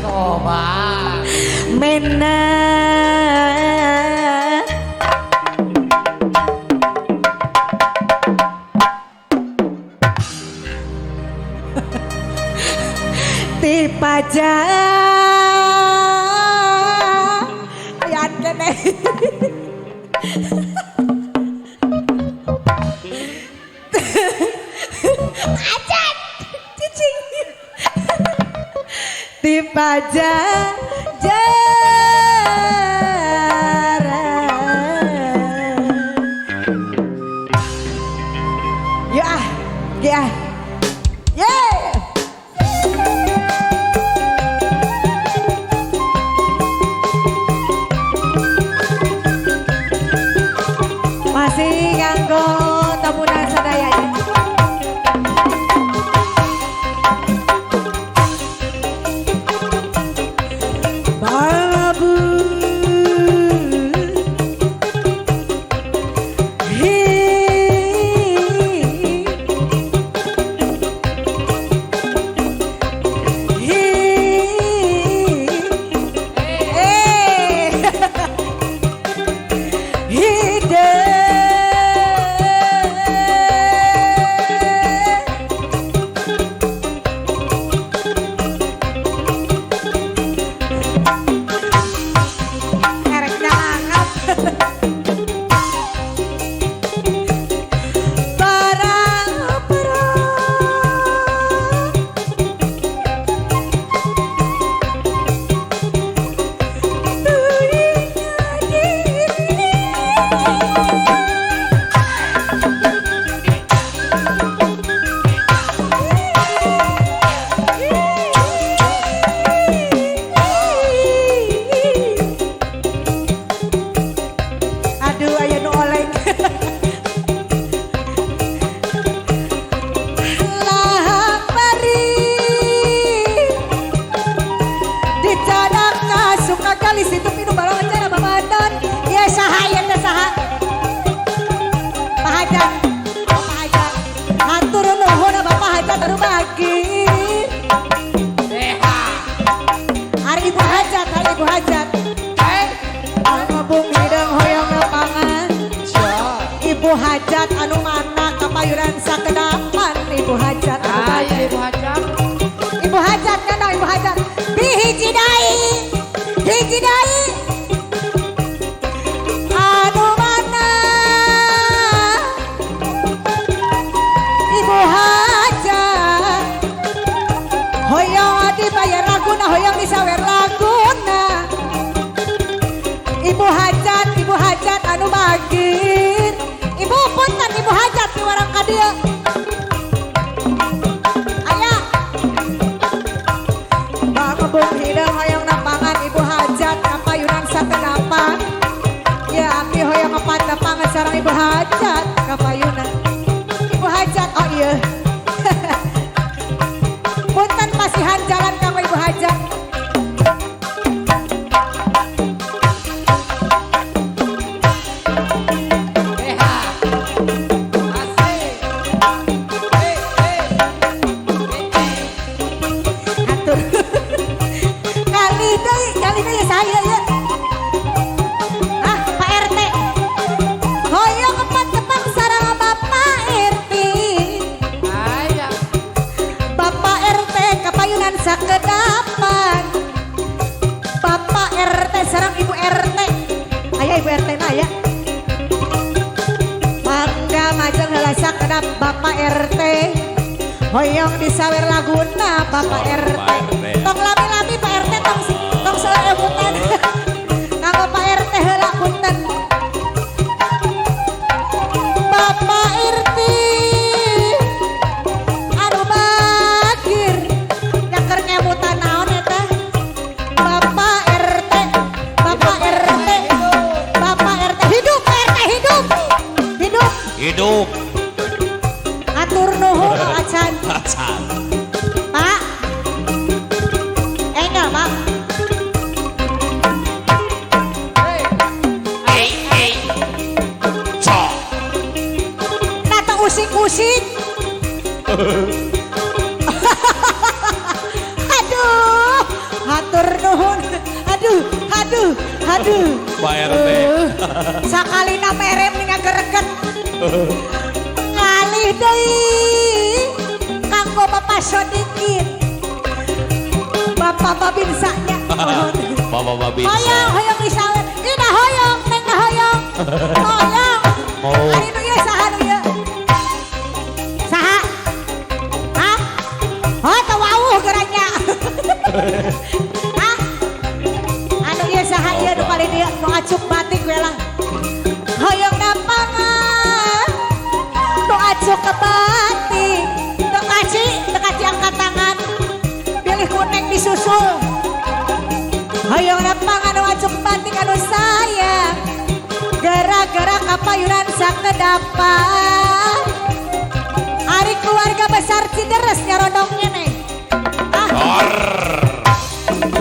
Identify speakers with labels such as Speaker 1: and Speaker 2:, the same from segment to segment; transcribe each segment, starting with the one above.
Speaker 1: Coba
Speaker 2: Mena Tipaja lihat kene ajan cicing Tipaja ya ya yeah. Masih nganggo tamunan sadaya ya. Babu hajat anu mana kapayuran sakedapan ibu hajat anu baik
Speaker 1: ibu hajat
Speaker 2: ibu hajat kan ibu hajat hiji dai anu mana ibu hajat hoyong dibayar laguna hoyong disawer laguna ibu hajat anu bagir ibu punten ibu hajat di warang kadia ayah bangebung hidung hoyong napangan ibu hajat kapayunan sakedapan ya abdi hoyong ngepan napangan sarang ibu hajat kapayunan ibu hajat oh iya punten pasihan jalan kanggo ibu hajat kali ya saya ya Pak RT hoyong empat tepang sarang Bapak RT
Speaker 1: ayah
Speaker 2: Bapak RT kapayunan sakedapan Bapak RT sarang Ibu RT ayah Ibu RT na ya mangga majeng heula sakedap Bapak RT hoyong disawer laguna Bapak RT tong lami-lami Pak RT tong selebutan kanggo Pak RT heula punten Bapak RT anu bagir nyaker ngebutan naon eta Bapak RT hidup Pak RT hidup atur nuhun acan
Speaker 3: Acan.
Speaker 2: Pak Aduh, hatur nuhun. Aduh, aduh, aduh.
Speaker 3: Pak RT.
Speaker 2: Sakalina merem ning greget. Ngalih deui. Kanggo Bapak Sodikin. Bapak Babinsanya.
Speaker 3: Bapak Babin.
Speaker 2: Hoyong, hoyong disawer. Ina hoyong, neng hoyong. Hoyong.
Speaker 3: Oh.
Speaker 2: Ari nu ieu saha nu ieu? Saha? Hah? Oh, teu wawuh geuranya. Hah? Anu ieu saha ieu nu kali dia nu acuk batik we lah. Hoyong dampangan. Nu acuk ke batik. Teu kasih angkat tangan. Pilih kuning disusul. Hoyong dampangan nu acuk batik anu sayang. Gara-gara kapayuran sakedapan. Ari keluarga besar Cideres nyarondongnya nih.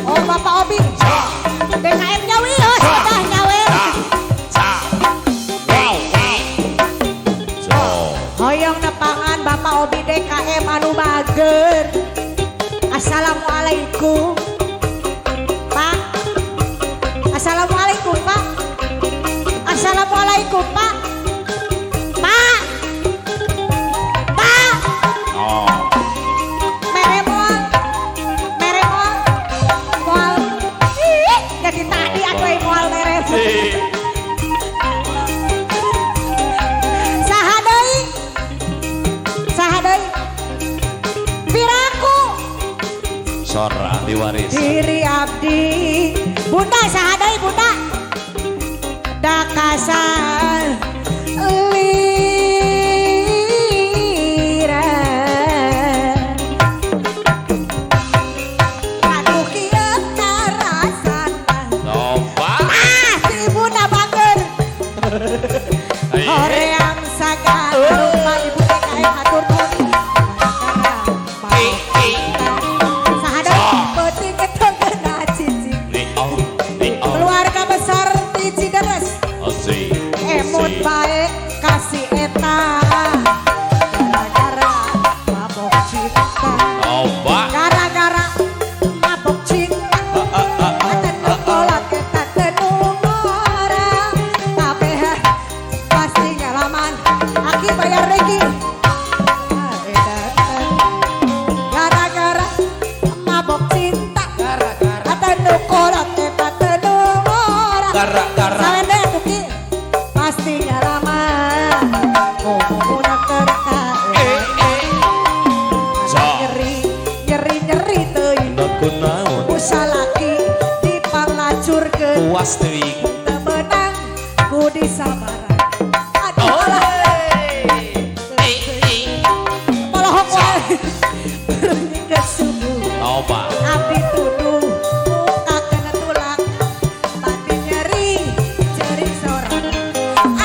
Speaker 2: Oh Bapak Obi. BKM Nyawi oh sudah nyawer. Hoyong nepangan Bapak Obi DKM anu bager. Assalamualaikum Pak. Assalamualaikum Pak. Assalamualaikum Pak. Pak. Pak.
Speaker 3: Oh.
Speaker 2: Meremol. Meremol. Moal. Ih, jadi tadi aku yang moal meremol. Saha deui? Saha deui? Piraku.
Speaker 3: Sora diwaris.
Speaker 2: Diri abdi. Bunda saha deui Bunda? Dakasan lira aduh kieu karasan
Speaker 3: Loba.
Speaker 2: si Bunda bager hoream sagan rumah ibu DKM hatur nuhun sahada penting ketengena cici keluarga besar di Cideres
Speaker 3: Asik.
Speaker 2: emut baik kasih eta gara-gara mabok cinta
Speaker 3: Loba.
Speaker 2: gara-gara mabok cinta eten kolot eta teu ngora tapi pasti ngalaman aki bayar lagi gara-gara mabok cinta
Speaker 1: Gara-gara
Speaker 2: eten kolot eta teu ngora
Speaker 3: Gara-gara.
Speaker 2: Sawende tuki pastinya lama ngomongna tertawa nyeri teuing
Speaker 3: Nukun naon.
Speaker 2: usalaki dipanglacurkeun
Speaker 3: Puas teuing.
Speaker 2: teu meunang ku disabaran aduh alah polohok wae beunyi ke subuh
Speaker 3: Loba.
Speaker 2: abdi tuduh muka kena tulak batin nyeri jering sorak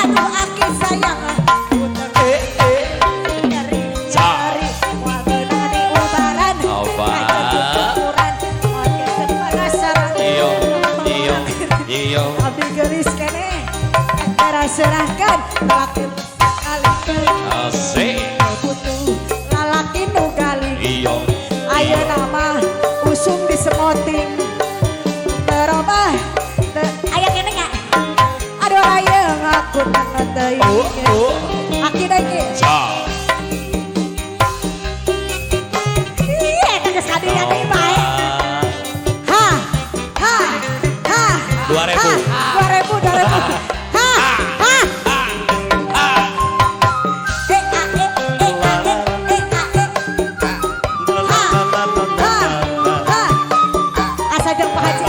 Speaker 2: aduh aki sayang puter nyeri nyeri moal beunang di ubaran
Speaker 3: Apa?
Speaker 2: aja ukuran moal geus penasaran
Speaker 3: Iyo. Iyo. Iyo.
Speaker 2: abdi geulis keneh antara serahkan lalaki sekali
Speaker 3: Asik.
Speaker 2: butuh lalaki nu gali
Speaker 3: Iyo.
Speaker 2: ayeuna mah usum di semoting terobah aya kene nya aduh aya ngaku kana teuing aki deui ge
Speaker 3: Sa.
Speaker 2: ieu eta geus kadinya deui bae ha ha ha
Speaker 3: 2000.
Speaker 2: 2000 ha ha asa jeung Pak Haji